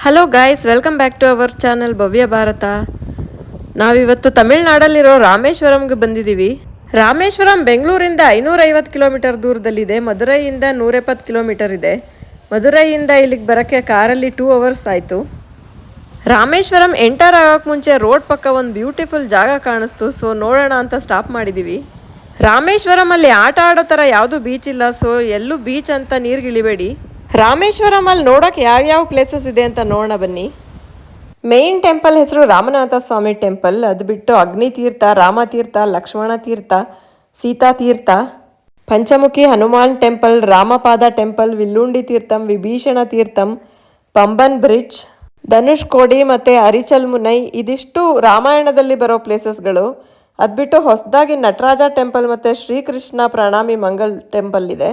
Hello guys, welcome back to our channel Bhavya Bharat. ನಾವಿವತ್ತು ತಮಿಳ್ನಾಡಲ್ಲಿರೋ ರಾಮೇಶ್ವರಂಗೆ ಬಂದಿದ್ದೀವಿ. ರಾಮೇಶ್ವರಂ ಬೆಂಗಳೂರಿಂದ 550 ಕಿಲೋಮೀಟರ್ ದೂರದಲ್ಲಿದೆ. ಮದುರೈಯಿಂದ 170 ಕಿಲೋಮೀಟರ್ ಇದೆ. ಮದುರೈಯಿಂದ ಇಲ್ಲಿಗೆ ಬರೋಕ್ಕೆ ಕಾರಲ್ಲಿ 2 ಅವರ್ಸ್ ಆಯಿತು. ರಾಮೇಶ್ವರಂ ಎಂಟರ್ ಆಗೋಕ್ಕೆ ಮುಂಚೆ ರೋಡ್ ಪಕ್ಕ ಒಂದು ಬ್ಯೂಟಿಫುಲ್ ಜಾಗ ಕಾಣಿಸ್ತು. ಸೊ ನೋಡೋಣ ಅಂತ ಸ್ಟಾಪ್ ಮಾಡಿದ್ದೀವಿ. ರಾಮೇಶ್ವರಮಲ್ಲಿ ಆಟ ಆಡೋ ಥರ ಯಾವುದೂ ಬೀಚ್ ಇಲ್ಲ. ಸೊ ಎಲ್ಲೂ ಬೀಚ್ ಅಂತ ನೀರಿಗಿಳಿಬೇಡಿ. ರಾಮೇಶ್ವರಮಲ್ಲಿ ನೋಡೋಕೆ ಯಾವ್ಯಾವ ಪ್ಲೇಸಸ್ ಇದೆ ಅಂತ ನೋಡೋಣ ಬನ್ನಿ. ಮೇನ್ ಟೆಂಪಲ್ ಹೆಸರು ರಾಮನಾಥ ಸ್ವಾಮಿ ಟೆಂಪಲ್. ಅದು ಬಿಟ್ಟು Agnitheertha, Ramatheertha, Lakshmana Theertha, Sita Theertha, Panchamukhi Hanuman temple, Ramapada temple, Villundi Theertham, Vibhishana Theertham, Pamban bridge, Dhanushkodi ಮತ್ತು ಅರಿಚಲ್ ಮುನೈ ಇದಿಷ್ಟು ರಾಮಾಯಣದಲ್ಲಿ ಬರೋ ಪ್ಲೇಸಸ್ಗಳು. ಅದು ಬಿಟ್ಟು ಹೊಸದಾಗಿ ನಟರಾಜ ಟೆಂಪಲ್ ಮತ್ತು ಶ್ರೀಕೃಷ್ಣ ಪ್ರಣಾಮಿ ಮಂಗಲ್ ಟೆಂಪಲ್ ಇದೆ.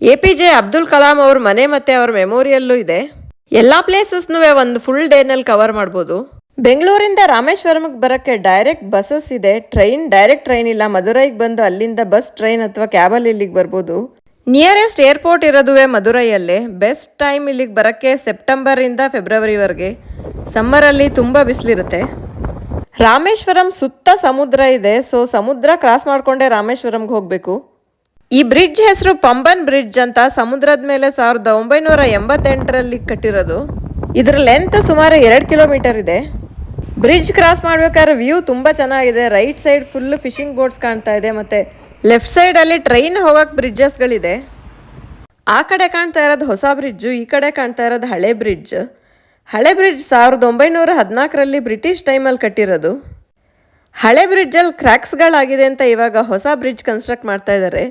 APJ ಅಬ್ದುಲ್ ಕಲಾಂ ಅವ್ರ ಮನೆ ಮತ್ತು ಅವ್ರ ಮೆಮೋರಿಯಲ್ಲೂ ಇದೆ. ಎಲ್ಲ ಪ್ಲೇಸಸ್ನೂ ಒಂದು ಫುಲ್ ಡೇನಲ್ಲಿ ಕವರ್ ಮಾಡ್ಬೋದು. ಬೆಂಗಳೂರಿಂದ ರಾಮೇಶ್ವರಮ್ಗೆ ಬರೋಕ್ಕೆ ಡೈರೆಕ್ಟ್ ಬಸ್ಸಸ್ ಇದೆ. ಡೈರೆಕ್ಟ್ ಟ್ರೈನ್ ಇಲ್ಲ. ಮದುರೈಗೆ ಬಂದು ಅಲ್ಲಿಂದ ಬಸ್, ಟ್ರೈನ್ ಅಥವಾ ಕ್ಯಾಬಲ್ಲಿ ಇಲ್ಲಿಗೆ ಬರ್ಬೋದು. ನಿಯರೆಸ್ಟ್ ಏರ್ಪೋರ್ಟ್ ಇರೋದುವೆ ಮದುರೈಯಲ್ಲೇ. ಬೆಸ್ಟ್ ಟೈಮ್ ಇಲ್ಲಿಗೆ ಬರೋಕ್ಕೆ ಸೆಪ್ಟೆಂಬರಿಂದ ಫೆಬ್ರವರಿವರೆಗೆ. ಸಮ್ಮರಲ್ಲಿ ತುಂಬ ಬಿಸಿಲಿರುತ್ತೆ. ರಾಮೇಶ್ವರಂ ಸುತ್ತ ಸಮುದ್ರ ಇದೆ. ಸೊ ಸಮುದ್ರ ಕ್ರಾಸ್ ಮಾಡಿಕೊಂಡೇ ರಾಮೇಶ್ವರಂಗೆ ಹೋಗಬೇಕು. ಈ ಬ್ರಿಡ್ಜ್ ಹೆಸರು ಪಂಬನ್ ಬ್ರಿಡ್ಜ್ ಅಂತ. ಸಮುದ್ರದ ಮೇಲೆ 1988ರಲ್ಲಿ ಕಟ್ಟಿರೋದು. ಇದರ ಲೆಂತ್ ಸುಮಾರು 2 ಕಿಲೋಮೀಟರ್ ಇದೆ. ಬ್ರಿಡ್ಜ್ ಕ್ರಾಸ್ ಮಾಡ್ಬೇಕಾದ್ರೆ ವ್ಯೂ ತುಂಬ ಚೆನ್ನಾಗಿದೆ. Right side full fishing boats ಕಾಣ್ತಾ ಇದೆ ಮತ್ತು ಲೆಫ್ಟ್ ಸೈಡಲ್ಲಿ ಟ್ರೈನ್ ಹೋಗೋಕ್ಕೆ ಬ್ರಿಡ್ಜಸ್ಗಳಿದೆ. ಆ ಕಡೆ ಕಾಣ್ತಾ ಇರೋದು ಹೊಸ ಬ್ರಿಡ್ಜು, ಈ ಕಡೆ ಕಾಣ್ತಾ ಇರೋದು ಹಳೆ ಬ್ರಿಡ್ಜ್. ಹಳೆ ಬ್ರಿಡ್ಜ್ 1914ರಲ್ಲಿ ಬ್ರಿಟಿಷ್ ಟೈಮಲ್ಲಿ ಕಟ್ಟಿರೋದು. ಹಳೆ ಬ್ರಿಡ್ಜಲ್ಲಿ ಕ್ರ್ಯಾಕ್ಸ್ಗಳಾಗಿದೆ ಅಂತ ಇವಾಗ ಹೊಸ ಬ್ರಿಡ್ಜ್ ಕನ್ಸ್ಟ್ರಕ್ಟ್ ಮಾಡ್ತಾ ಇದ್ದಾರೆ.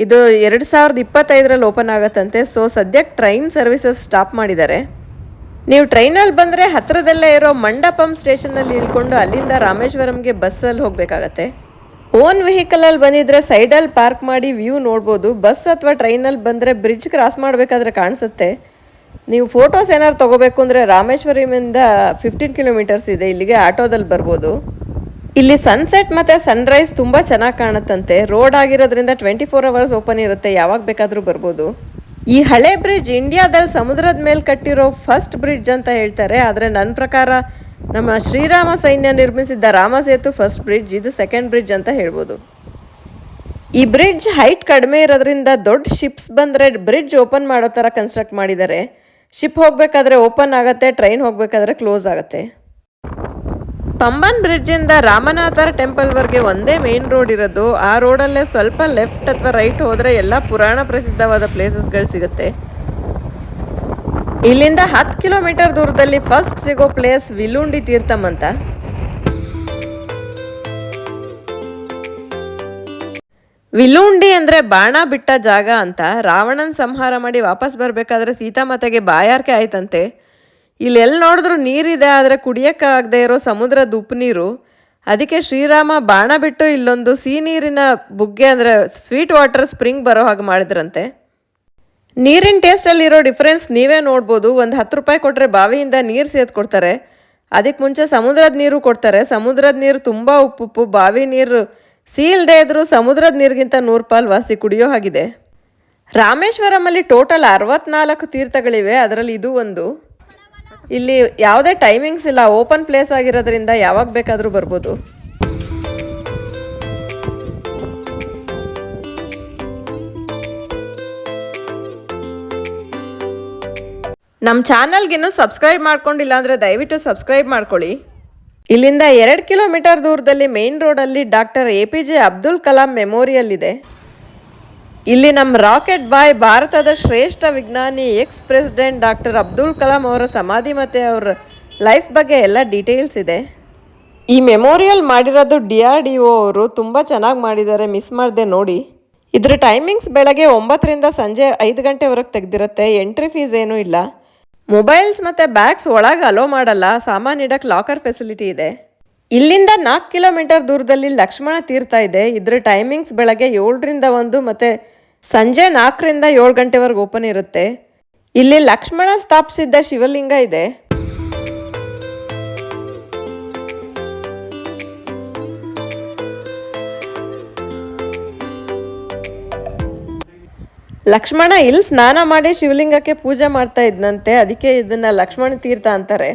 ಇದು 2025ರಲ್ಲಿ ಓಪನ್ ಆಗುತ್ತಂತೆ. ಸೊ ಸದ್ಯಕ್ಕೆ ಟ್ರೈನ್ ಸರ್ವಿಸಸ್ ಸ್ಟಾಪ್ ಮಾಡಿದ್ದಾರೆ. ನೀವು ಟ್ರೈನಲ್ಲಿ ಬಂದರೆ ಹತ್ತಿರದಲ್ಲೇ ಇರೋ ಮಂಡಪಂ ಸ್ಟೇಷನಲ್ಲಿ ಇಳ್ಕೊಂಡು ಅಲ್ಲಿಂದ ರಾಮೇಶ್ವರಂಗೆ ಬಸ್ಸಲ್ಲಿ ಹೋಗಬೇಕಾಗತ್ತೆ. ಓನ್ ವೆಹಿಕಲಲ್ಲಿ ಬಂದಿದ್ರೆ ಸೈಡಲ್ಲಿ ಪಾರ್ಕ್ ಮಾಡಿ ವ್ಯೂ ನೋಡ್ಬೋದು. ಬಸ್ ಅಥವಾ ಟ್ರೈನಲ್ಲಿ ಬಂದರೆ ಬ್ರಿಡ್ಜ್ ಕ್ರಾಸ್ ಮಾಡಬೇಕಾದ್ರೆ ಕಾಣಿಸುತ್ತೆ. ನೀವು ಫೋಟೋಸ್ ಏನಾದ್ರು ತೊಗೋಬೇಕು ಅಂದರೆ ರಾಮೇಶ್ವರಮಿಂದ 15 ಕಿಲೋಮೀಟರ್ಸ್ ಇದೆ. ಇಲ್ಲಿಗೆ ಆಟೋದಲ್ಲಿ ಬರ್ಬೋದು. ಇಲ್ಲಿ ಸನ್ಸೆಟ್ ಮತ್ತು ಸನ್ರೈಸ್ ತುಂಬ ಚೆನ್ನಾಗಿ ಕಾಣುತ್ತಂತೆ. ರೋಡ್ ಆಗಿರೋದ್ರಿಂದ 24 ಅವರ್ಸ್ ಓಪನ್ ಇರುತ್ತೆ, ಯಾವಾಗ ಬೇಕಾದರೂ ಬರ್ಬೋದು. ಈ ಹಳೆ ಬ್ರಿಡ್ಜ್ ಇಂಡಿಯಾದಲ್ಲಿ ಸಮುದ್ರದ ಮೇಲೆ ಕಟ್ಟಿರೋ ಫಸ್ಟ್ ಬ್ರಿಡ್ಜ್ ಅಂತ ಹೇಳ್ತಾರೆ. ಆದರೆ ನನ್ನ ಪ್ರಕಾರ ನಮ್ಮ ಶ್ರೀರಾಮ ಸೈನ್ಯ ನಿರ್ಮಿಸಿದ್ದ ರಾಮಸೇತು ಫಸ್ಟ್ ಬ್ರಿಡ್ಜ್, ಇದು ಸೆಕೆಂಡ್ ಬ್ರಿಡ್ಜ್ ಅಂತ ಹೇಳ್ಬೋದು. ಈ ಬ್ರಿಡ್ಜ್ ಹೈಟ್ ಕಡಿಮೆ ಇರೋದ್ರಿಂದ ದೊಡ್ಡ ಶಿಪ್ಸ್ ಬಂದರೆ ಬ್ರಿಡ್ಜ್ ಓಪನ್ ಮಾಡೋ ಥರ ಕನ್ಸ್ಟ್ರಕ್ಟ್ ಮಾಡಿದ್ದಾರೆ. ಶಿಪ್ ಹೋಗಬೇಕಾದ್ರೆ ಓಪನ್ ಆಗುತ್ತೆ, ಟ್ರೈನ್ ಹೋಗಬೇಕಾದ್ರೆ ಕ್ಲೋಸ್ ಆಗುತ್ತೆ. ಪಂಬನ್ ಬ್ರಿಡ್ಜಿಂದ ರಾಮನಾಥರ ಟೆಂಪಲ್ವರೆಗೆ ಒಂದೇ ಮೇನ್ ರೋಡ್ ಇರೋದು. ಆ ರೋಡಲ್ಲೇ ಸ್ವಲ್ಪ ಲೆಫ್ಟ್ ಅಥವಾ ರೈಟ್ ಹೋದರೆ ಎಲ್ಲ ಪುರಾಣ ಪ್ರಸಿದ್ಧವಾದ ಪ್ಲೇಸಸ್ಗಳು ಸಿಗುತ್ತೆ. ಇಲ್ಲಿಂದ 10 ಕಿಲೋಮೀಟರ್ ದೂರದಲ್ಲಿ ಫಸ್ಟ್ ಸಿಗೋ ಪ್ಲೇಸ್ ವಿಲ್ಲುಂಡಿ ತೀರ್ಥಂ ಅಂತ. ವಿಲ್ಲುಂಡಿ ಅಂದರೆ ಬಾಣ ಬಿಟ್ಟ ಜಾಗ ಅಂತ. ರಾವಣನ ಸಂಹಾರ ಮಾಡಿ ವಾಪಸ್ ಬರಬೇಕಾದ್ರೆ ಸೀತಾಮಾತೆಗೆ ಬಾಯಾರಿಕೆ ಆಯ್ತಂತೆ. ಇಲ್ಲೆಲ್ಲಿ ನೋಡಿದ್ರೂ ನೀರಿದೆ, ಆದರೆ ಕುಡಿಯೋಕ್ಕಾಗದೇ ಇರೋ ಸಮುದ್ರದ ಉಪ್ಪು ನೀರು. ಅದಕ್ಕೆ ಶ್ರೀರಾಮ ಬಾಣ ಬಿಟ್ಟು ಇಲ್ಲೊಂದು ಸಿಹಿ ನೀರಿನ ಬುಗ್ಗೆ ಅಂದರೆ ಸ್ವೀಟ್ ವಾಟರ್ ಸ್ಪ್ರಿಂಗ್ ಬರೋ ಹಾಗೆ ಮಾಡಿದ್ರಂತೆ. ನೀರಿನ ಟೇಸ್ಟಲ್ಲಿರೋ ಡಿಫ್ರೆನ್ಸ್ ನೀವೇ ನೋಡ್ಬೋದು. ಒಂದು 10 ರೂಪಾಯಿ ಕೊಟ್ಟರೆ ಬಾವಿಯಿಂದ ನೀರು ಸೇದ್ಕೊಡ್ತಾರೆ. ಅದಕ್ಕೆ ಮುಂಚೆ ಸಮುದ್ರದ ನೀರು ಕೊಡ್ತಾರೆ. ಸಮುದ್ರದ ನೀರು ತುಂಬ ಉಪ್ಪುಪ್ಪು. ಬಾವಿ ನೀರು ಸೀಲ್ದೇ ಇದ್ರೂ ಸಮುದ್ರದ ನೀರಿಗಿಂತ 100 ಪಾಲು ವಾಸಿ ಕುಡಿಯೋ ಹಾಗಿದೆ. ರಾಮೇಶ್ವರಮಲ್ಲಿ ಟೋಟಲ್ 64 ತೀರ್ಥಗಳಿವೆ. ಅದರಲ್ಲಿ ಇದು ಒಂದು. ಇಲ್ಲಿ ಯಾವುದೇ ಟೈಮಿಂಗ್ಸ್ ಇಲ್ಲ, ಓಪನ್ ಪ್ಲೇಸ್ ಆಗಿರೋದ್ರಿಂದ ಯಾವಾಗ ಬೇಕಾದರೂ ಬರ್ಬೋದು. ನಮ್ಮ ಚಾನಲ್ಗಿನ್ನೂ ಸಬ್ಸ್ಕ್ರೈಬ್ ಮಾಡ್ಕೊಂಡಿಲ್ಲ ಅಂದರೆ ದಯವಿಟ್ಟು ಸಬ್ಸ್ಕ್ರೈಬ್ ಮಾಡ್ಕೊಳ್ಳಿ. ಇಲ್ಲಿಂದ 2 ಕಿಲೋಮೀಟರ್ ದೂರದಲ್ಲಿ ಮೇನ್ ರೋಡಲ್ಲಿ doctor APJ Abdul Kalam memorial ಇದೆ. ಇಲ್ಲಿ ನಮ್ಮ ರಾಕೆಟ್ ಬಾಯ್, ಭಾರತದ ಶ್ರೇಷ್ಠ ವಿಜ್ಞಾನಿ, X president doctor Abdul Kalam ಅವರ ಸಮಾಧಿ ಮತ್ತು ಅವರ ಲೈಫ್ ಬಗ್ಗೆ ಎಲ್ಲ ಡೀಟೇಲ್ಸ್ ಇದೆ. ಈ ಮೆಮೋರಿಯಲ್ ಮಾಡಿರೋದು DRDO ಅವರು. ತುಂಬ ಚೆನ್ನಾಗಿ ಮಾಡಿದ್ದಾರೆ, ಮಿಸ್ ಮಾಡದೆ ನೋಡಿ. ಇದ್ರ ಟೈಮಿಂಗ್ಸ್ ಬೆಳಗ್ಗೆ 9ರಿಂದ ಸಂಜೆ 5 ಗಂಟೆವರೆಗೆ ತೆಗೆದಿರುತ್ತೆ. ಎಂಟ್ರಿ ಫೀಸ್ ಏನೂ ಇಲ್ಲ. ಮೊಬೈಲ್ಸ್ ಮತ್ತು ಬ್ಯಾಗ್ಸ್ ಒಳಗೆ ಅಲೋ ಮಾಡಲ್ಲ. ಸಾಮಾನು ಇಡಕ್ಕೆ ಲಾಕರ್ ಫೆಸಿಲಿಟಿ ಇದೆ. ಇಲ್ಲಿಂದ 4 ಕಿಲೋಮೀಟರ್ ದೂರದಲ್ಲಿ ಲಕ್ಷ್ಮಣ ತೀರ್ಥ ಇದೆ. ಇದ್ರ ಟೈಮಿಂಗ್ಸ್ ಬೆಳಗ್ಗೆ 7ರಿಂದ 1 ಮತ್ತು ಸಂಜೆ 4ರಿಂದ 7 ಗಂಟೆವರೆಗೆ ಓಪನ್ ಇರುತ್ತೆ. ಇಲ್ಲಿ ಲಕ್ಷ್ಮಣ ಸ್ಥಾಪಿಸಿದ್ದ ಶಿವಲಿಂಗ ಇದೆ. ಲಕ್ಷ್ಮಣ ಇಲ್ಲಿ ಸ್ನಾನ ಮಾಡಿ ಶಿವಲಿಂಗಕ್ಕೆ ಪೂಜೆ ಮಾಡ್ತಾ ಇದ್ನಂತೆ, ಅದಕ್ಕೆ ಇದನ್ನ ಲಕ್ಷ್ಮಣ ತೀರ್ಥ ಅಂತಾರೆ.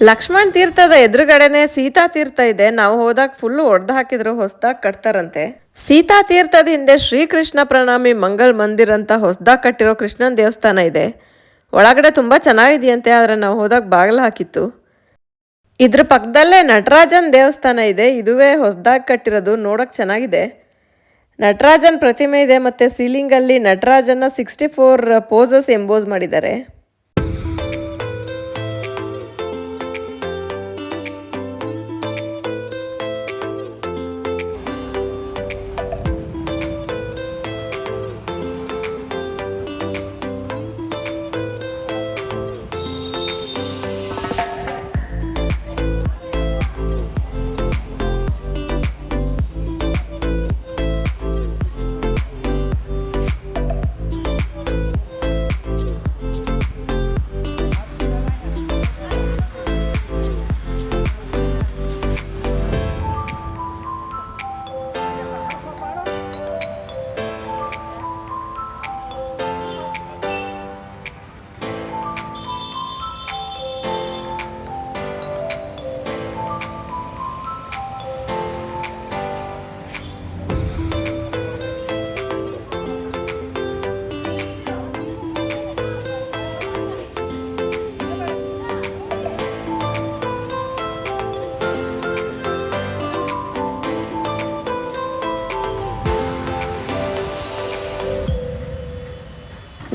ಲಕ್ಷ್ಮಣ್ ತೀರ್ಥದ ಎದುರುಗಡೆನೆ ಸೀತಾ ತೀರ್ಥ ಇದೆ. ನಾವು ಹೋದಾಗ ಫುಲ್ ಒಡ್ದು ಹಾಕಿದ್ರು, ಹೊಸದಾಗಿ ಕಟ್ತಾರಂತೆ. ಸೀತಾ ತೀರ್ಥದ ಹಿಂದೆ ಶ್ರೀಕೃಷ್ಣ ಪ್ರಣಾಮಿ ಮಂಗಳ್ ಮಂದಿರ್ ಅಂತ ಹೊಸದಾಗಿ ಕಟ್ಟಿರೋ ಕೃಷ್ಣನ್ ದೇವಸ್ಥಾನ ಇದೆ. ಒಳಗಡೆ ತುಂಬಾ ಚೆನ್ನಾಗಿದೆಯಂತೆ, ಆದ್ರೆ ನಾವು ಹೋದಾಗ ಬಾಗಿಲು ಹಾಕಿತ್ತು. ಇದ್ರ ಪಕ್ಕದಲ್ಲೇ ನಟರಾಜನ್ ದೇವಸ್ಥಾನ ಇದೆ. ಇದುವೇ ಹೊಸದಾಗಿ ಕಟ್ಟಿರೋದು, ನೋಡಕ್ ಚೆನ್ನಾಗಿದೆ. ನಟರಾಜನ್ ಪ್ರತಿಮೆ ಇದೆ, ಮತ್ತೆ ಸೀಲಿಂಗಲ್ಲಿ ನಟರಾಜನ 64 ಪೋಸಸ್ ಎಂಬೋಸ್ ಮಾಡಿದ್ದಾರೆ.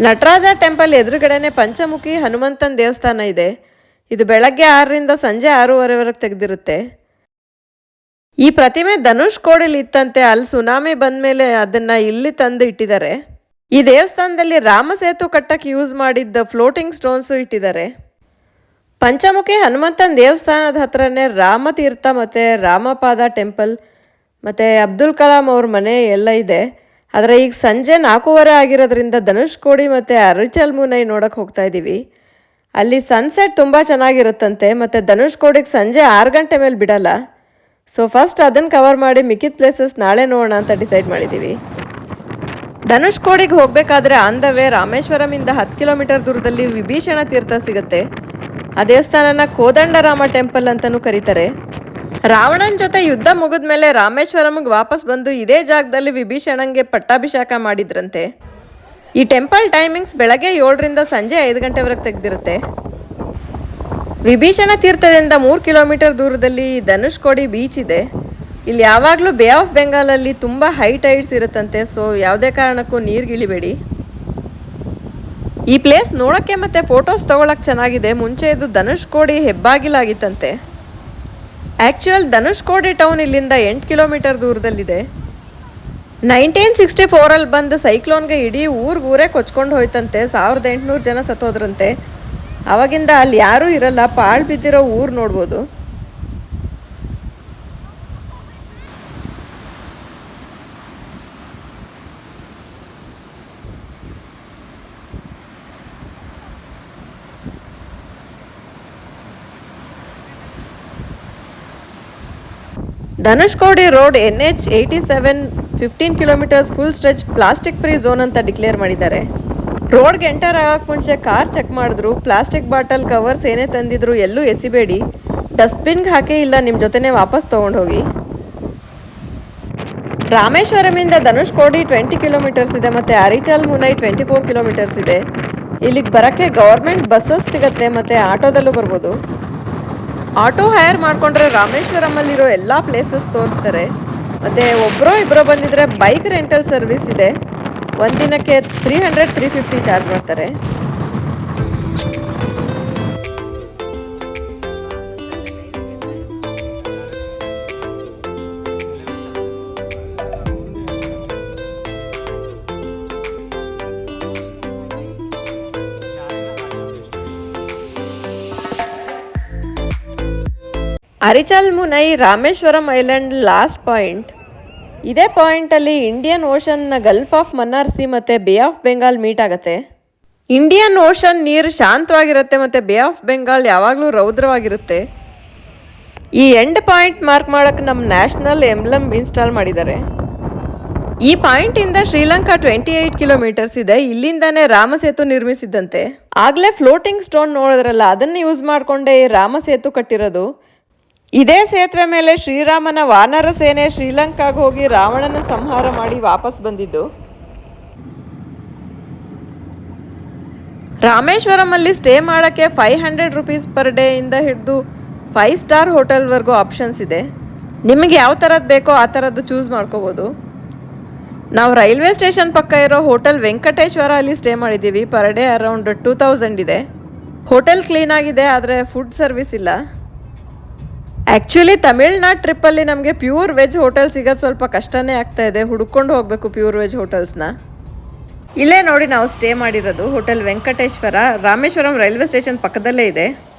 ನಟರಾಜ ಟೆಂಪಲ್ ಎದುರುಗಡೆನೆ ಪಂಚಮುಖಿ ಹನುಮಂತನ ದೇವಸ್ಥಾನ ಇದೆ. ಇದು ಬೆಳಗ್ಗೆ 6ರಿಂದ ಸಂಜೆ 6:30ವರೆಗೆ ತೆಗೆದಿರುತ್ತೆ. ಈ ಪ್ರತಿಮೆ ಧನುಷ್ ಕೋಡಿಲಿ ಇತ್ತಂತೆ, ಅಲ್ಲಿ ಸುನಾಮಿ ಬಂದ್ಮೇಲೆ ಅದನ್ನ ಇಲ್ಲಿ ತಂದು ಇಟ್ಟಿದ್ದಾರೆ. ಈ ದೇವಸ್ಥಾನದಲ್ಲಿ ರಾಮಸೇತು ಕಟ್ಟಕ್ಕೆ ಯೂಸ್ ಮಾಡಿದ್ದ ಫ್ಲೋಟಿಂಗ್ ಸ್ಟೋನ್ಸು ಇಟ್ಟಿದ್ದಾರೆ. ಪಂಚಮುಖಿ ಹನುಮಂತನ ದೇವಸ್ಥಾನದ ಹತ್ರನೇ ರಾಮತೀರ್ಥ ಮತ್ತು ರಾಮಪಾದ ಟೆಂಪಲ್ ಮತ್ತು ಅಬ್ದುಲ್ ಕಲಾಂ ಅವ್ರ ಮನೆ ಎಲ್ಲ ಇದೆ. ಆದರೆ ಈಗ ಸಂಜೆ 4:15 ಆಗಿರೋದ್ರಿಂದ ಧನುಷ್ ಕೋಡಿ ಮತ್ತು ಅರಿಚಲ್ ಮುನೈ ನೋಡೋಕೆ ಹೋಗ್ತಾ ಇದ್ದೀವಿ. ಅಲ್ಲಿ ಸನ್ಸೆಟ್ ತುಂಬ ಚೆನ್ನಾಗಿರುತ್ತಂತೆ, ಮತ್ತು ಧನುಷ್ ಕೋಡಿಗೆ ಸಂಜೆ 6 ಗಂಟೆ ಮೇಲೆ ಬಿಡಲ್ಲ. ಸೊ ಫಸ್ಟ್ ಅದನ್ನು ಕವರ್ ಮಾಡಿ ಮಿಕ್ಕಿದ ಪ್ಲೇಸಸ್ ನಾಳೆ ನೋಡೋಣ ಅಂತ ಡಿಸೈಡ್ ಮಾಡಿದ್ದೀವಿ. ಧನುಷ್ ಕೋಡಿಗೆ ಹೋಗಬೇಕಾದ್ರೆ ಆನ್ ದ ವೇ ರಾಮೇಶ್ವರಮಿಂದ 10 ಕಿಲೋಮೀಟರ್ ದೂರದಲ್ಲಿ ವಿಭೀಷಣ ತೀರ್ಥ ಸಿಗುತ್ತೆ. ಆ ದೇವಸ್ಥಾನನ ಕೋದಂಡರಾಮ ಟೆಂಪಲ್ ಅಂತಲೂ ಕರೀತಾರೆ. ರಾವಣನ ಜೊತೆ ಯುದ್ಧ ಮುಗಿದ್ಮೇಲೆ ರಾಮೇಶ್ವರಂಗೆ ವಾಪಸ್ ಬಂದು ಇದೇ ಜಾಗದಲ್ಲಿ ವಿಭೀಷಣಂಗೆ ಪಟ್ಟಾಭಿಷೇಕ ಮಾಡಿದ್ರಂತೆ. ಈ ಟೆಂಪಲ್ ಟೈಮಿಂಗ್ಸ್ ಬೆಳಗ್ಗೆ 7ರಿಂದ ಸಂಜೆ 5 ಗಂಟೆವರೆಗೆ ತೆಗೆದಿರುತ್ತೆ. ವಿಭೀಷಣ ತೀರ್ಥದಿಂದ 3 ಕಿಲೋಮೀಟರ್ ದೂರದಲ್ಲಿ ಧನುಷ್ ಕೋಡಿ ಬೀಚ್ ಇದೆ. ಇಲ್ಲಿ ಯಾವಾಗಲೂ ಬೇ ಆಫ್ ಬೆಂಗಾಲಲ್ಲಿ ತುಂಬ ಹೈ ಟೈಡ್ಸ್ ಇರುತ್ತಂತೆ, ಸೊ ಯಾವುದೇ ಕಾರಣಕ್ಕೂ ನೀರಿಗಿಳಿಬೇಡಿ. ಈ ಪ್ಲೇಸ್ ನೋಡೋಕ್ಕೆ ಮತ್ತು ಫೋಟೋಸ್ ತೊಗೊಳಕ್ಕೆ ಚೆನ್ನಾಗಿದೆ. ಮುಂಚೆ ಇದು ಧನುಷ್ ಕೋಡಿ ಹೆಬ್ಬಾಗಿಲಾಗಿತ್ತಂತೆ. ಆ್ಯಕ್ಚುಯಲ್ ಧನುಷ್ ಕೋಡಿ ಟೌನ್ ಇಲ್ಲಿಂದ 8 ಕಿಲೋಮೀಟರ್ ದೂರದಲ್ಲಿದೆ. 1964ಅಲ್ಲಿ ಬಂದು ಸೈಕ್ಲೋನ್ಗೆ ಇಡೀ ಊರೇ ಕೊಚ್ಕೊಂಡು ಹೋಯ್ತಂತೆ. 1800 ಜನ ಸತ್ತೋದ್ರಂತೆ. ಆವಾಗಿಂದ ಅಲ್ಲಿ ಯಾರೂ ಇರಲ್ಲ, ಪಾಳು ಬಿದ್ದಿರೋ ಊರು ನೋಡ್ಬೋದು. Dhanush Kodi road NH 87 15 kilometres full stretch plastic free zone ಅಂತ ಡಿಕ್ಲೇರ್ ಮಾಡಿದ್ದಾರೆ. ರೋಡ್ಗೆ ಎಂಟರ್ ಆಗೋಕ್ಕೆ ಮುಂಚೆ ಕಾರ್ ಚೆಕ್ ಮಾಡಿದ್ರು. ಪ್ಲಾಸ್ಟಿಕ್ ಬಾಟಲ್ ಕವರ್ಸ್ ಏನೇ ತಂದಿದ್ರು ಎಲ್ಲೂ ಎಸಿಬೇಡಿ, ಡಸ್ಟ್ಬಿನ್ಗೆ ಹಾಕಿ, ಇಲ್ಲ ನಿಮ್ಮ ಜೊತೆನೇ ವಾಪಸ್ ತೊಗೊಂಡು ಹೋಗಿ. ರಾಮೇಶ್ವರಮಿಂದ ಧನುಷ್ ಕೋಡಿ 20 ಕಿಲೋಮೀಟರ್ಸ್ ಇದೆ, ಮತ್ತು ಅರಿಚಲ್ ಮುನೈ 24 ಕಿಲೋಮೀಟರ್ಸ್ ಇದೆ. ಇಲ್ಲಿಗೆ ಬರೋಕ್ಕೆ ಗೌರ್ಮೆಂಟ್ ಬಸ್ಸಸ್ ಸಿಗುತ್ತೆ, ಮತ್ತು ಆಟೋದಲ್ಲೂ ಬರ್ಬೋದು. ಆಟೋ ಹೈರ್ ಮಾಡಿಕೊಂಡ್ರೆ ರಾಮೇಶ್ವರಮಲ್ಲಿರೋ ಎಲ್ಲ ಪ್ಲೇಸಸ್ ತೋರಿಸ್ತಾರೆ. ಮತ್ತು ಒಬ್ಬರೋ ಇಬ್ಬರೋ ಬಂದಿದ್ರೆ ಬೈಕ್ ರೆಂಟಲ್ ಸರ್ವಿಸ್ ಇದೆ. ಒಂದಿನಕ್ಕೆ 300-350 ಚಾರ್ಜ್ ಮಾಡ್ತಾರೆ. Arichal Munai Rameswaram island last point. ಇದೇ ಪಾಯಿಂಟಲ್ಲಿ ಇಂಡಿಯನ್ ಓಷನ್ನ ಗಲ್ಫ್ ಆಫ್ ಮನ್ನಾರ್ ಸಿ ಮತ್ತು ಬೇ ಆಫ್ ಬೆಂಗಾಲ್ ಮೀಟ್ ಆಗುತ್ತೆ. ಇಂಡಿಯನ್ ಓಷನ್ ನೀರು ಶಾಂತವಾಗಿರುತ್ತೆ, ಮತ್ತು ಬೇ ಆಫ್ ಬೆಂಗಾಲ್ ಯಾವಾಗಲೂ ರೌದ್ರವಾಗಿರುತ್ತೆ. ಈ ಎಂಡ್ ಪಾಯಿಂಟ್ ಮಾರ್ಕ್ ಮಾಡೋಕ್ಕೆ ನಮ್ಮ ನ್ಯಾಷನಲ್ ಎಂಬ್ಲಮ್ ಇನ್ಸ್ಟಾಲ್ ಮಾಡಿದ್ದಾರೆ. ಈ ಪಾಯಿಂಟ್ ಇಂದ ಶ್ರೀಲಂಕಾ 28 ಕಿಲೋಮೀಟರ್ಸ್ ಇದೆ. ಇಲ್ಲಿಂದಾನೇ ರಾಮ ಸೇತು ನಿರ್ಮಿಸಿದ್ದಂತೆ. ಆಗ್ಲೇ ಫ್ಲೋಟಿಂಗ್ ಸ್ಟೋನ್ ನೋಡಿದ್ರಲ್ಲ, ಅದನ್ನ ಯೂಸ್ ಮಾಡ್ಕೊಂಡೆ ಈ ರಾಮ ಸೇತು ಕಟ್ಟಿರೋದು. ಇದೇ ಸೇತುವೆ ಮೇಲೆ ಶ್ರೀರಾಮನ ವಾನರ ಸೇನೆ ಶ್ರೀಲಂಕಾಗೆ ಹೋಗಿ ರಾವಣನ ಸಂಹಾರ ಮಾಡಿ ವಾಪಸ್ ಬಂದಿದ್ದು. ರಾಮೇಶ್ವರಂ ಅಲ್ಲಿ ಸ್ಟೇ ಮಾಡೋಕ್ಕೆ 500 ರುಪೀಸ್ ಪರ್ ಡೇ ಇಂದ ಹಿಡಿದು 5 ಸ್ಟಾರ್ ಹೋಟೆಲ್ವರೆಗೂ ಆಪ್ಷನ್ಸ್ ಇದೆ. ನಿಮಗೆ ಯಾವ ಥರದ್ದು ಬೇಕೋ ಆ ಥರದ್ದು ಚೂಸ್ ಮಾಡ್ಕೋಬೋದು. ನಾವು ರೈಲ್ವೆ ಸ್ಟೇಷನ್ ಪಕ್ಕ ಇರೋ ಹೋಟೆಲ್ ವೆಂಕಟೇಶ್ವರ ಅಲ್ಲಿ ಸ್ಟೇ ಮಾಡಿದ್ದೀವಿ. ಪರ್ ಡೇ ಅರೌಂಡ್ 2000 ಇದೆ. ಹೋಟೆಲ್ ಕ್ಲೀನ್ ಆಗಿದೆ, ಆದರೆ ಫುಡ್ ಸರ್ವಿಸ್ ಇಲ್ಲ. ಆ್ಯಕ್ಚುಲಿ ತಮಿಳ್ನಾಡು ಟ್ರಿಪ್ಪಲ್ಲಿ ನಮಗೆ ಪ್ಯೂರ್ ವೆಜ್ ಹೋಟೆಲ್ ಸಿಗೋದು ಸ್ವಲ್ಪ ಕಷ್ಟನೇ ಆಗ್ತಾ ಇದೆ. ಹುಡ್ಕೊಂಡು ಹೋಗಬೇಕು ಪ್ಯೂರ್ ವೆಜ್ ಹೋಟೆಲ್ಸ್ನ. ಇಲ್ಲೇ ನೋಡಿ ನಾವು ಸ್ಟೇ ಮಾಡಿರೋದು hotel Venkateshwara. Rameswaram railway station ಪಕ್ಕದಲ್ಲೇ ಇದೆ.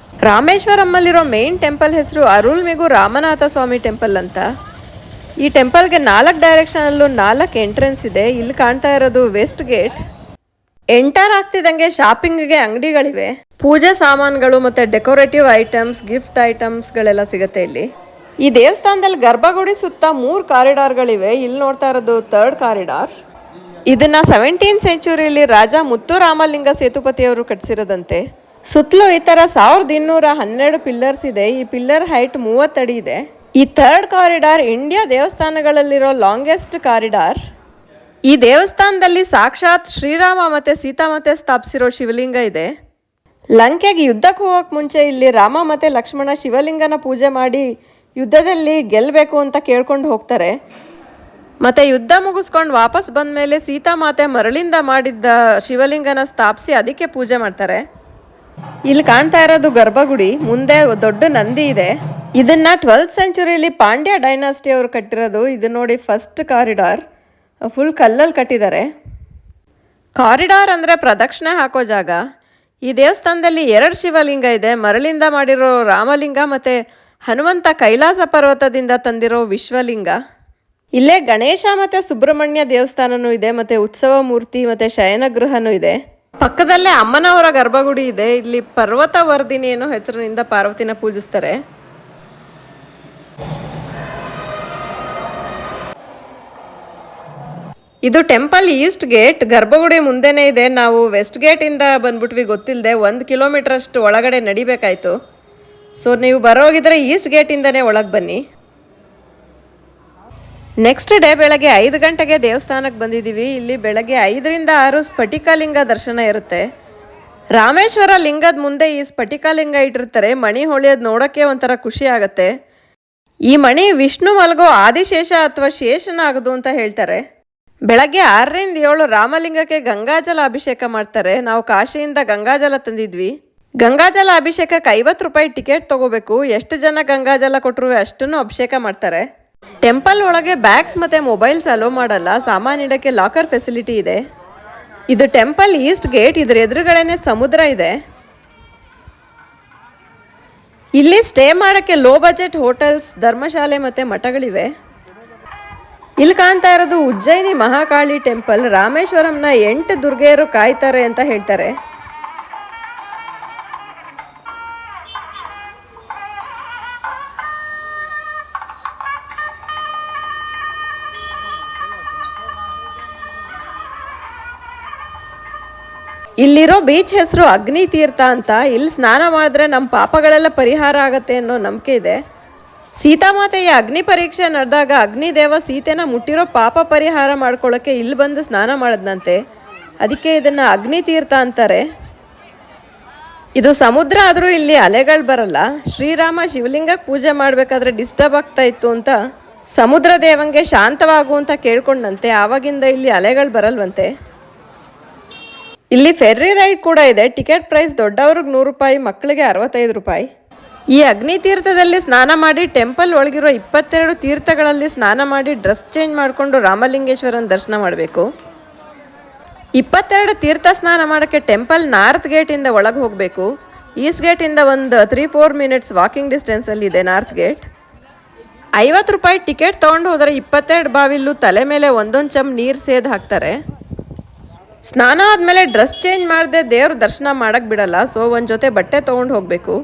ರಾಮೇಶ್ವರಮ್ಮಲ್ಲಿರೋ ಮೇನ್ ಟೆಂಪಲ್ ಹೆಸರು ಅರುಳ್ಮಿಗು ರಾಮನಾಥ ಸ್ವಾಮಿ ಟೆಂಪಲ್ ಅಂತ. ಈ ಟೆಂಪಲ್ಗೆ 4 ಡೈರೆಕ್ಷನಲ್ಲೂ 4 ಎಂಟ್ರೆನ್ಸ್ ಇದೆ. ಇಲ್ಲಿ ಕಾಣ್ತಾ ಇರೋದು ವೆಸ್ಟ್ ಗೇಟ್. ಎಂಟರ್ ಆಗ್ತಿದ್ದಂಗೆ ಶಾಪಿಂಗ್ಗೆ ಅಂಗಡಿಗಳಿವೆ. ಪೂಜೆ ಸಾಮಾನುಗಳು ಮತ್ತು ಡೆಕೋರೇಟಿವ್ ಐಟಮ್ಸ್, ಗಿಫ್ಟ್ ಐಟಮ್ಸ್ಗಳೆಲ್ಲ ಸಿಗುತ್ತೆ ಇಲ್ಲಿ. ಈ ದೇವಸ್ಥಾನದಲ್ಲಿ ಗರ್ಭಗುಡಿ ಸುತ್ತ 3 ಕಾರಿಡಾರ್ಗಳಿವೆ. ಇಲ್ಲಿ ನೋಡ್ತಾ ಇರೋದು 3rd ಕಾರಿಡಾರ್. ಇದನ್ನ 17th ಸೆಂಚುರಿಯಲ್ಲಿ ರಾಜ ಮುತ್ತು ರಾಮಲಿಂಗ ಸೇತುಪತಿಯವರು ಕಟ್ಟಿಸಿರೋದಂತೆ. ಸುತ್ತಲೂ ಈ ಥರ 1212 ಪಿಲ್ಲರ್ಸ್ ಇದೆ. ಈ ಪಿಲ್ಲರ್ ಹೈಟ್ 30 ಅಡಿ ಇದೆ. ಈ 3rd ಕಾರಿಡಾರ್ ಇಂಡಿಯಾ ದೇವಸ್ಥಾನಗಳಲ್ಲಿರೋ ಲಾಂಗೆಸ್ಟ್ ಕಾರಿಡಾರ್. ಈ ದೇವಸ್ಥಾನದಲ್ಲಿ ಸಾಕ್ಷಾತ್ ಶ್ರೀರಾಮ ಮತ್ತು ಸೀತಾಮಾತೆ ಸ್ಥಾಪಿಸಿರೋ ಶಿವಲಿಂಗ ಇದೆ. ಲಂಕೆಗೆ ಯುದ್ಧಕ್ಕೆ ಹೋಗೋಕೆ ಮುಂಚೆ ಇಲ್ಲಿ ರಾಮ ಮತ್ತು ಲಕ್ಷ್ಮಣ ಶಿವಲಿಂಗನ ಪೂಜೆ ಮಾಡಿ ಯುದ್ಧದಲ್ಲಿ ಗೆಲ್ಲಬೇಕು ಅಂತ ಕೇಳ್ಕೊಂಡು ಹೋಗ್ತಾರೆ. ಮತ್ತು ಯುದ್ಧ ಮುಗಿಸ್ಕೊಂಡು ವಾಪಸ್ ಬಂದ ಮೇಲೆ ಸೀತಾಮಾತೆ ಮರಳಿಂದ ಮಾಡಿದ್ದ ಶಿವಲಿಂಗನ ಸ್ಥಾಪಿಸಿ ಅದಕ್ಕೆ ಪೂಜೆ ಮಾಡ್ತಾರೆ. ಇಲ್ಲಿ ಕಾಣ್ತಾ ಇರೋದು ಗರ್ಭಗುಡಿ. ಮುಂದೆ ದೊಡ್ಡ ನಂದಿ ಇದೆ. ಇದನ್ನ 12th ಸೆಂಚುರಿಯಲ್ಲಿ ಪಾಂಡ್ಯ ಡೈನಾಸ್ಟಿ ಅವರು ಕಟ್ಟಿರೋದು. ಇದು ನೋಡಿ ಫಸ್ಟ್ ಕಾರಿಡಾರ್. ಫುಲ್ ಕಲ್ಲಲ್ಲಿ ಕಟ್ಟಿದ್ದಾರೆ. ಕಾರಿಡಾರ್ ಅಂದರೆ ಪ್ರದಕ್ಷಿಣೆ ಹಾಕೋ ಜಾಗ. ಈ ದೇವಸ್ಥಾನದಲ್ಲಿ 2 ಶಿವಲಿಂಗ ಇದೆ. ಮರಳಿಂದ ಮಾಡಿರೋ ರಾಮಲಿಂಗ ಮತ್ತು ಹನುಮಂತ ಕೈಲಾಸ ಪರ್ವತದಿಂದ ತಂದಿರೋ ವಿಶ್ವಲಿಂಗ. ಇಲ್ಲೇ ಗಣೇಶ ಮತ್ತು ಸುಬ್ರಹ್ಮಣ್ಯ ದೇವಸ್ಥಾನನೂ ಇದೆ, ಮತ್ತು ಉತ್ಸವ ಮೂರ್ತಿ ಮತ್ತು ಶಯನಗೃಹನೂ ಇದೆ. ಪಕ್ಕದಲ್ಲೇ ಅಮ್ಮನವರ ಗರ್ಭಗುಡಿ ಇದೆ. ಇಲ್ಲಿ ಪರ್ವತ ವರ್ಧಿನಿ ಅನ್ನೋ ಹೆಸರಿನಿಂದ ಪಾರ್ವತಿನ ಪೂಜಿಸ್ತಾರೆ. ಇದು ಟೆಂಪಲ್ ಈಸ್ಟ್ ಗೇಟ್. ಗರ್ಭಗುಡಿ ಮುಂದೆನೇ ಇದೆ. ನಾವು ವೆಸ್ಟ್ ಗೇಟಿಂದ ಬಂದ್ಬಿಟ್ವಿ ಗೊತ್ತಿಲ್ಲದೆ. 1 ಕಿಲೋಮೀಟರ್ ಅಷ್ಟು ಒಳಗಡೆ ನಡಿಬೇಕಾಯ್ತು. ಸೊ ನೀವು ಬರೋಗಿದ್ರೆ ಈಸ್ಟ್ ಗೇಟಿಂದನೇ ಒಳಗೆ ಬನ್ನಿ. ನೆಕ್ಸ್ಟ್ ಡೇ ಬೆಳಗ್ಗೆ 5 ಗಂಟೆಗೆ ದೇವಸ್ಥಾನಕ್ಕೆ ಬಂದಿದ್ದೀವಿ. ಇಲ್ಲಿ ಬೆಳಗ್ಗೆ 5ರಿಂದ 6 ಸ್ಫಟಿಕಲಿಂಗ ದರ್ಶನ ಇರುತ್ತೆ. ರಾಮೇಶ್ವರ ಲಿಂಗದ ಮುಂದೆ ಈ ಸ್ಫಟಿಕಲಿಂಗ ಇಟ್ಟಿರ್ತಾರೆ. ಮಣಿ ಹೊಳೆಯೋದು ನೋಡೋಕ್ಕೆ ಒಂಥರ ಖುಷಿ ಆಗುತ್ತೆ. ಈ ಮಣಿ ವಿಷ್ಣು ಮಲಗೋ ಆದಿಶೇಷ ಅಥವಾ ಶೇಷನಾಗದು ಅಂತ ಹೇಳ್ತಾರೆ. ಬೆಳಗ್ಗೆ 6ರಿಂದ 7 ರಾಮಲಿಂಗಕ್ಕೆ ಗಂಗಾಜಲ ಅಭಿಷೇಕ ಮಾಡ್ತಾರೆ. ನಾವು ಕಾಶಿಯಿಂದ ಗಂಗಾಜಲ ತಂದಿದ್ವಿ. ಗಂಗಾಜಲ ಅಭಿಷೇಕಕ್ಕೆ 50 ರೂಪಾಯಿ ಟಿಕೆಟ್ ತಗೋಬೇಕು. ಎಷ್ಟು ಜನ ಗಂಗಾಜಲ ಕೊಟ್ಟರು ಅಷ್ಟನ್ನು ಅಭಿಷೇಕ ಮಾಡ್ತಾರೆ. ಟೆಂಪಲ್ ಒಳಗೆ ಬ್ಯಾಗ್ಸ್ ಮತ್ತು ಮೊಬೈಲ್ಸ್ ಅಲೋ ಮಾಡಲ್ಲ. ಸಾಮಾನು ಇಡೋಕ್ಕೆ ಲಾಕರ್ ಫೆಸಿಲಿಟಿ ಇದೆ. ಇದು ಟೆಂಪಲ್ ಈಸ್ಟ್ ಗೇಟ್. ಇದರ ಎದುರುಗಡೆನೆ ಸಮುದ್ರ ಇದೆ. ಇಲ್ಲಿ ಸ್ಟೇ ಮಾಡೋಕ್ಕೆ ಲೋ ಬಜೆಟ್ ಹೋಟೆಲ್ಸ್, ಧರ್ಮಶಾಲೆ ಮತ್ತು ಮಠಗಳಿವೆ. ಇಲ್ಲಿ ಕಾಣ್ತಾ ಇರೋದು ಉಜ್ಜಯಿನಿ ಮಹಾಕಾಳಿ ಟೆಂಪಲ್. ರಾಮೇಶ್ವರಂನ 8 ದುರ್ಗೆಯರು ಕಾಯ್ತಾರೆ ಅಂತ ಹೇಳ್ತಾರೆ. ಇಲ್ಲಿರೋ ಬೀಚ್ ಹೆಸರು ಅಗ್ನಿ ತೀರ್ಥ ಅಂತ. ಇಲ್ಲಿ ಸ್ನಾನ ಮಾಡಿದ್ರೆ ನಮ್ಮ ಪಾಪಗಳೆಲ್ಲ ಪರಿಹಾರ ಆಗತ್ತೆ ಅನ್ನೋ ನಂಬಿಕೆ ಇದೆ. ಸೀತಾಮಾತೆಯ ಅಗ್ನಿ ಪರೀಕ್ಷೆ ನಡೆದಾಗ ಅಗ್ನಿದೇವ ಸೀತೆನ ಮುಟ್ಟಿರೋ ಪಾಪ ಪರಿಹಾರ ಮಾಡ್ಕೊಳ್ಳೋಕ್ಕೆ ಇಲ್ಲಿ ಬಂದು ಸ್ನಾನ ಮಾಡಿದ್ನಂತೆ. ಅದಕ್ಕೆ ಇದನ್ನು ಅಗ್ನಿ ತೀರ್ಥ ಅಂತಾರೆ. ಇದು ಸಮುದ್ರ ಆದರೂ ಇಲ್ಲಿ ಅಲೆಗಳು ಬರಲ್ಲ. ಶ್ರೀರಾಮ ಶಿವಲಿಂಗಕ್ಕೆ ಪೂಜೆ ಮಾಡಬೇಕಾದ್ರೆ ಡಿಸ್ಟರ್ಬ್ ಆಗ್ತಾ ಇತ್ತು ಅಂತ ಸಮುದ್ರ ದೇವಂಗೆ ಶಾಂತವಾಗು ಅಂತ ಕೇಳ್ಕೊಂಡಂತೆ. ಆವಾಗಿಂದ ಇಲ್ಲಿ ಅಲೆಗಳು ಬರಲ್ವಂತೆ. ಇಲ್ಲಿ ಫೆರ್ರಿ ರೈಡ್ ಕೂಡ ಇದೆ. ಟಿಕೆಟ್ ಪ್ರೈಸ್ ದೊಡ್ಡವ್ರಿಗೆ 100 ರೂಪಾಯಿ, ಮಕ್ಕಳಿಗೆ 65 ರೂಪಾಯಿ. ಈ ಅಗ್ನಿ ತೀರ್ಥದಲ್ಲಿ ಸ್ನಾನ ಮಾಡಿ ಟೆಂಪಲ್ ಒಳಗಿರೋ 22 ತೀರ್ಥಗಳಲ್ಲಿ ಸ್ನಾನ ಮಾಡಿ ಡ್ರೆಸ್ ಚೇಂಜ್ ಮಾಡಿಕೊಂಡು ರಾಮಲಿಂಗೇಶ್ವರನ ದರ್ಶನ ಮಾಡಬೇಕು. 22 ತೀರ್ಥ ಸ್ನಾನ ಮಾಡೋಕ್ಕೆ ಟೆಂಪಲ್ ನಾರ್ತ್ ಗೇಟಿಂದ ಒಳಗೆ ಹೋಗಬೇಕು. ಈಸ್ಟ್ ಗೇಟಿಂದ ಒಂದು 3-4 ಮಿನಿಟ್ಸ್ ವಾಕಿಂಗ್ ಡಿಸ್ಟೆನ್ಸಲ್ಲಿದೆ ನಾರ್ತ್ ಗೇಟ್. 50 ರೂಪಾಯಿ ಟಿಕೆಟ್ ತೊಗೊಂಡು ಹೋದರೆ 22 ಬಾವಿಲ್ಲೂ ತಲೆ ಮೇಲೆ ಒಂದೊಂದು ಚಮ್ ನೀರು ಸೇದು ಹಾಕ್ತಾರೆ. ಸ್ನಾನ ಆದಮೇಲೆ ಡ್ರೆಸ್ ಚೇಂಜ್ ಮಾಡದೆ ದೇವ್ರ ದರ್ಶನ ಮಾಡೋಕ್ಕೆ ಬಿಡಲ್ಲ. ಸೊ ಒಂದು ಜೊತೆ ಬಟ್ಟೆ ತೊಗೊಂಡು ಹೋಗಬೇಕು.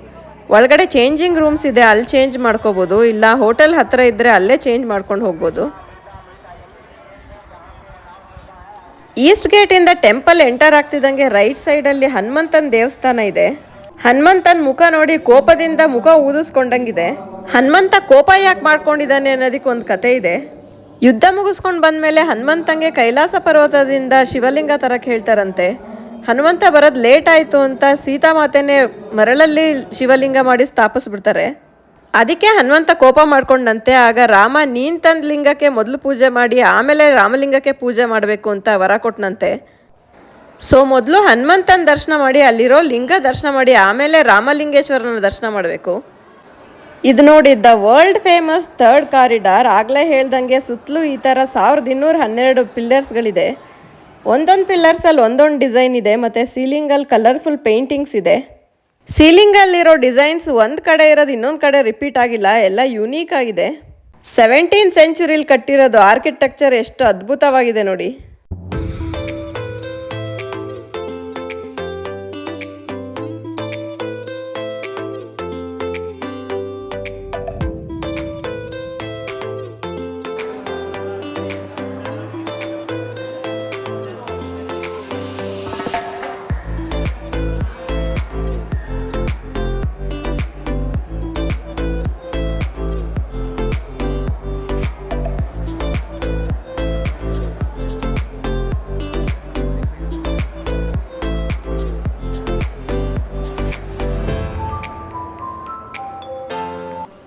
ಒಳಗಡೆ ಚೇಂಜಿಂಗ್ ರೂಮ್ಸ್ ಇದೆ, ಅಲ್ಲಿ ಚೇಂಜ್ ಮಾಡ್ಕೋಬೋದು. ಇಲ್ಲ ಹೋಟೆಲ್ ಹತ್ತಿರ ಇದ್ದರೆ ಅಲ್ಲೇ ಚೇಂಜ್ ಮಾಡ್ಕೊಂಡು ಹೋಗ್ಬೋದು. ಈಸ್ಟ್ ಗೇಟಿಂದ ಟೆಂಪಲ್ ಎಂಟರ್ ಆಗ್ತಿದ್ದಂಗೆ ರೈಟ್ ಸೈಡಲ್ಲಿ ಹನುಮಂತನ ದೇವಸ್ಥಾನ ಇದೆ. ಹನುಮಂತನ ಮುಖ ನೋಡಿ ಕೋಪದಿಂದ ಮುಖ ಊದಿಸ್ಕೊಂಡಂಗಿದೆ. ಹನುಮಂತ ಕೋಪ ಯಾಕೆ ಮಾಡ್ಕೊಂಡಿದ್ದಾನೆ ಅನ್ನೋದಕ್ಕೆ ಒಂದು ಕತೆ ಇದೆ. ಯುದ್ಧ ಮುಗಿಸ್ಕೊಂಡು ಬಂದಮೇಲೆ ಹನುಮಂತಂಗೆ ಕೈಲಾಸ ಪರ್ವತದಿಂದ ಶಿವಲಿಂಗ ತರಕ್ಕೆ ಹೇಳ್ತಾರಂತೆ. ಹನುಮಂತ ಬರೋದು ಲೇಟ್ ಆಯಿತು ಅಂತ ಸೀತಾಮಾತೆನೇ ಮರಳಲ್ಲಿ ಶಿವಲಿಂಗ ಮಾಡಿ ಸ್ಥಾಪಿಸ್ಬಿಡ್ತಾರೆ. ಅದಕ್ಕೆ ಹನುಮಂತ ಕೋಪ ಮಾಡ್ಕೊಂಡಂತೆ. ಆಗ ರಾಮ ನೀನು ತಂದ ಲಿಂಗಕ್ಕೆ ಮೊದಲು ಪೂಜೆ ಮಾಡಿ ಆಮೇಲೆ ರಾಮಲಿಂಗಕ್ಕೆ ಪೂಜೆ ಮಾಡಬೇಕು ಅಂತ ವರ ಕೊಟ್ಟನಂತೆ. ಸೊ ಮೊದಲು ಹನುಮಂತನ ದರ್ಶನ ಮಾಡಿ ಅಲ್ಲಿರೋ ಲಿಂಗ ದರ್ಶನ ಮಾಡಿ ಆಮೇಲೆ ರಾಮಲಿಂಗೇಶ್ವರನ ದರ್ಶನ ಮಾಡಬೇಕು. ಇದು ನೋಡಿ the world famous third corridor. ಆಗಲೇ ಹೇಳ್ದಂಗೆ ಸುತ್ತಲೂ ಈ ಥರ 1212 ಪಿಲ್ಲರ್ಸ್ಗಳಿದೆ. ಒಂದೊಂದು ಪಿಲ್ಲರ್ಸಲ್ಲಿ ಒಂದೊಂದು ಡಿಸೈನ್ ಇದೆ ಮತ್ತು ಸೀಲಿಂಗಲ್ಲಿ ಕಲರ್ಫುಲ್ ಪೇಂಟಿಂಗ್ಸ್ ಇದೆ. ಸೀಲಿಂಗಲ್ಲಿರೋ ಡಿಸೈನ್ಸ್ ಒಂದು ಕಡೆ ಇರೋದು ಇನ್ನೊಂದು ಕಡೆ ರಿಪೀಟ್ ಆಗಿಲ್ಲ, ಎಲ್ಲ ಯುನೀಕ್ ಆಗಿದೆ. 17th ಸೆಂಚುರಿಲಿ ಕಟ್ಟಿರೋದು. ಆರ್ಕಿಟೆಕ್ಚರ್ ಎಷ್ಟು ಅದ್ಭುತವಾಗಿದೆ ನೋಡಿ.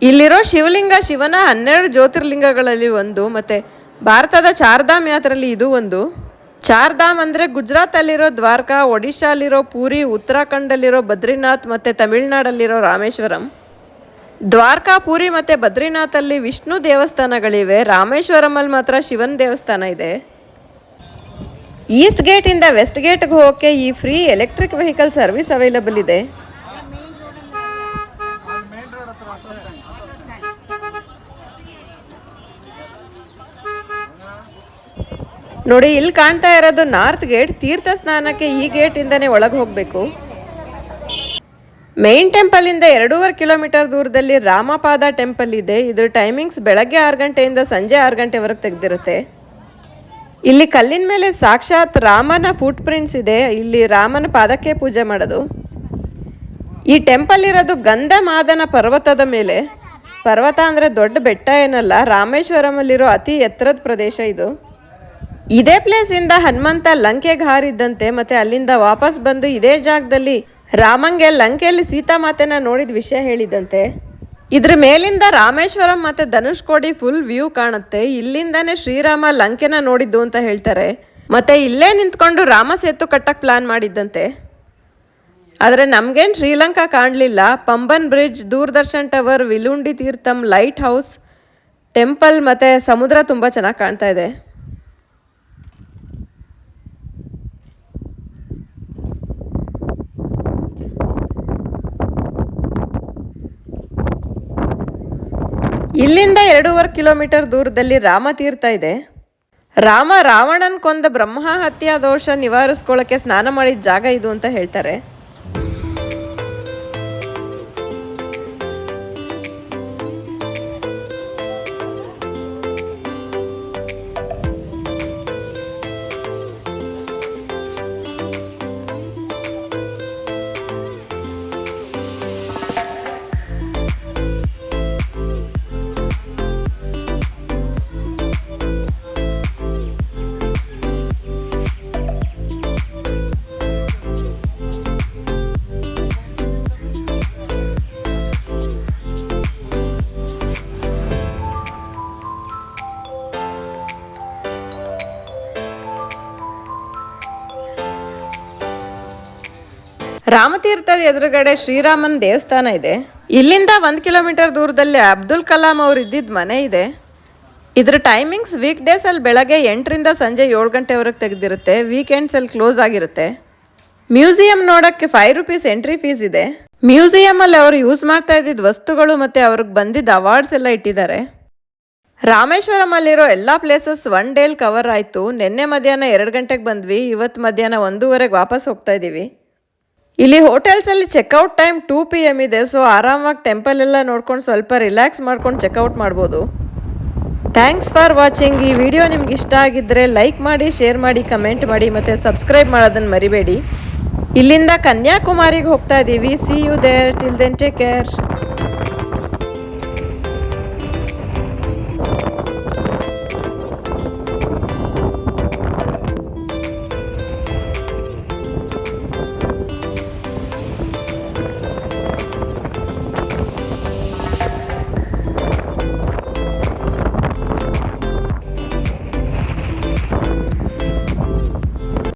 ಇಲ್ಲಿರೋ ಶಿವಲಿಂಗ ಶಿವನ 12 ಜ್ಯೋತಿರ್ಲಿಂಗಗಳಲ್ಲಿ ಒಂದು. ಮತ್ತು ಭಾರತದ ಚಾರ್ಧಾಮ್ ಯಾತ್ರೆಯಲ್ಲಿ ಇದು ಒಂದು. ಚಾರ್ಧಾಮ್ ಅಂದರೆ ಗುಜರಾತಲ್ಲಿರೋ ದ್ವಾರಕಾ, ಒಡಿಶಾಲಿರೋ ಪೂರಿ, ಉತ್ತರಾಖಂಡಲ್ಲಿರೋ ಬದ್ರಿನಾಥ್ ಮತ್ತು ತಮಿಳ್ನಾಡಲ್ಲಿರೋ ರಾಮೇಶ್ವರಂ. ದ್ವಾರಕಾ, ಪೂರಿ ಮತ್ತು ಬದ್ರಿನಾಥಲ್ಲಿ ವಿಷ್ಣು ದೇವಸ್ಥಾನಗಳಿವೆ. ರಾಮೇಶ್ವರಮಲ್ಲಿ ಮಾತ್ರ ಶಿವನ ದೇವಸ್ಥಾನ ಇದೆ. ಈಸ್ಟ್ ಗೇಟಿಂದ ವೆಸ್ಟ್ ಗೇಟ್ಗೆ ಹೋಗೋಕ್ಕೆ ಈ free electric vehicle service available ಇದೆ. ನೋಡಿ ಇಲ್ಲಿ ಕಾಣ್ತಾ ಇರೋದು ನಾರ್ತ್ ಗೇಟ್. ತೀರ್ಥ ಸ್ನಾನಕ್ಕೆ ಈ ಗೇಟಿಂದನೇ ಒಳಗೆ ಹೋಗಬೇಕು. ಮೇನ್ ಟೆಂಪಲಿಂದ 2.5 ಕಿಲೋಮೀಟರ್ ದೂರದಲ್ಲಿ ರಾಮಪಾದ ಟೆಂಪಲ್ ಇದೆ. ಇದ್ರ ಟೈಮಿಂಗ್ಸ್ ಬೆಳಗ್ಗೆ 6 ಗಂಟೆಯಿಂದ ಸಂಜೆ 6 ಗಂಟೆವರೆಗೆ ತೆಗೆದಿರುತ್ತೆ. ಇಲ್ಲಿ ಕಲ್ಲಿನ ಮೇಲೆ ಸಾಕ್ಷಾತ್ ರಾಮನ ಫುಟ್ ಪ್ರಿಂಟ್ಸ್ ಇದೆ. ಇಲ್ಲಿ ರಾಮನ ಪಾದಕ್ಕೆ ಪೂಜೆ ಮಾಡೋದು. ಈ ಟೆಂಪಲ್ ಇರೋದು ಗಂಧಮಾದನ ಪರ್ವತದ ಮೇಲೆ. ಪರ್ವತ ಅಂದರೆ ದೊಡ್ಡ ಬೆಟ್ಟ ಏನಲ್ಲ, ರಾಮೇಶ್ವರಮಲ್ಲಿರೋ ಅತಿ ಎತ್ತರದ ಪ್ರದೇಶ ಇದು. ಇದೇ ಪ್ಲೇಸಿಂದ ಹನುಮಂತ ಲಂಕೆಗೆ ಹಾರಿದ್ದಂತೆ. ಮತ್ತು ಅಲ್ಲಿಂದ ವಾಪಸ್ ಬಂದು ಇದೇ ಜಾಗದಲ್ಲಿ ರಾಮಂಗೆ ಲಂಕೆಯಲ್ಲಿ ಸೀತಾಮಾತೆನ ನೋಡಿದ ವಿಷಯ ಹೇಳಿದ್ದಂತೆ. ಇದ್ರ ಮೇಲಿಂದ ರಾಮೇಶ್ವರಂ ಮತ್ತು ಧನುಷ್ಕೋಡಿ ಫುಲ್ ವ್ಯೂ ಕಾಣುತ್ತೆ. ಇಲ್ಲಿಂದಾನೇ ಶ್ರೀರಾಮ ಲಂಕೆನ ನೋಡಿದ್ದು ಅಂತ ಹೇಳ್ತಾರೆ. ಮತ್ತು ಇಲ್ಲೇ ನಿಂತ್ಕೊಂಡು ರಾಮ ಸೇತು ಕಟ್ಟಕ್ಕೆ ಪ್ಲಾನ್ ಮಾಡಿದ್ದಂತೆ. ಆದರೆ ನಮಗೇನು ಶ್ರೀಲಂಕಾ ಕಾಣಲಿಲ್ಲ. Pamban bridge, Doordarshan tower, Villoondi Theertham, lighthouse, temple ಮತ್ತು ಸಮುದ್ರ ತುಂಬ ಚೆನ್ನಾಗಿ ಕಾಣ್ತಾ ಇದೆ. ಇಲ್ಲಿಂದ 2.5 ಕಿಲೋಮೀಟರ್ ದೂರದಲ್ಲಿ ರಾಮತೀರ್ಥ ಇದೆ. ರಾಮ ರಾವಣನ್ ಕೊಂದ ಬ್ರಹ್ಮ ಹತ್ಯಾ ದೋಷ ನಿವಾರಿಸ್ಕೊಳ್ಳೋಕ್ಕೆ ಸ್ನಾನ ಮಾಡಿದ ಜಾಗ ಇದು ಅಂತ ಹೇಳ್ತಾರೆ. ರಾಮತೀರ್ಥದ ಎದುರುಗಡೆ ಶ್ರೀರಾಮನ ದೇವಸ್ಥಾನ ಇದೆ. ಇಲ್ಲಿಂದ 1 ಕಿಲೋಮೀಟರ್ ದೂರದಲ್ಲಿ ಅಬ್ದುಲ್ ಕಲಾಂ ಅವ್ರು ಇದ್ದಿದ್ದ ಮನೆ ಇದೆ. ಇದ್ರ ಟೈಮಿಂಗ್ಸ್ ವೀಕ್ ಡೇಸಲ್ಲಿ ಬೆಳಗ್ಗೆ 8ರಿಂದ ಸಂಜೆ 7 ಗಂಟೆವರೆಗೆ ತೆಗೆದಿರುತ್ತೆ. ವೀಕೆಂಡ್ಸಲ್ಲಿ ಕ್ಲೋಸ್ ಆಗಿರುತ್ತೆ. ಮ್ಯೂಸಿಯಂ ನೋಡೋಕ್ಕೆ 5 ರೂಪೀಸ್ ಎಂಟ್ರಿ ಫೀಸ್ ಇದೆ. ಮ್ಯೂಸಿಯಮಲ್ಲಿ ಅವರು ಯೂಸ್ ಮಾಡ್ತಾ ಇದ್ದಿದ್ದ ವಸ್ತುಗಳು ಮತ್ತು ಅವ್ರಿಗೆ ಬಂದಿದ್ದ ಅವಾರ್ಡ್ಸ್ ಎಲ್ಲ ಇಟ್ಟಿದ್ದಾರೆ. ರಾಮೇಶ್ವರಮಲ್ಲಿರೋ ಎಲ್ಲ ಪ್ಲೇಸಸ್ 1 ಡೇಲಿ ಕವರ್ ಆಯಿತು. ನಿನ್ನೆ ಮಧ್ಯಾಹ್ನ 2 ಗಂಟೆಗೆ ಬಂದ್ವಿ. ಇವತ್ತು ಮಧ್ಯಾಹ್ನ 1:30ಗೆ ವಾಪಸ್ ಹೋಗ್ತಾ ಇದ್ದೀವಿ. ಇಲ್ಲಿ ಹೋಟೆಲ್ಸಲ್ಲಿ ಚೆಕ್ಔಟ್ ಟೈಮ್ 2 PM ಇದೆ. ಸೊ ಆರಾಮಾಗಿ ಟೆಂಪಲ್ ಎಲ್ಲ ನೋಡ್ಕೊಂಡು ಸ್ವಲ್ಪ ರಿಲ್ಯಾಕ್ಸ್ ಮಾಡ್ಕೊಂಡು ಚೆಕ್ಔಟ್ ಮಾಡ್ಬೋದು. Thanks for watching. ಈ ವಿಡಿಯೋ ನಿಮ್ಗೆ ಇಷ್ಟ ಆಗಿದ್ದರೆ ಲೈಕ್ ಮಾಡಿ, ಶೇರ್ ಮಾಡಿ, ಕಮೆಂಟ್ ಮಾಡಿ ಮತ್ತು ಸಬ್ಸ್ಕ್ರೈಬ್ ಮಾಡೋದನ್ನು ಮರಿಬೇಡಿ. ಇಲ್ಲಿಂದ ಕನ್ಯಾಕುಮಾರಿಗೆ ಹೋಗ್ತಾ ಇದ್ದೀವಿ. See you there. Till then take care.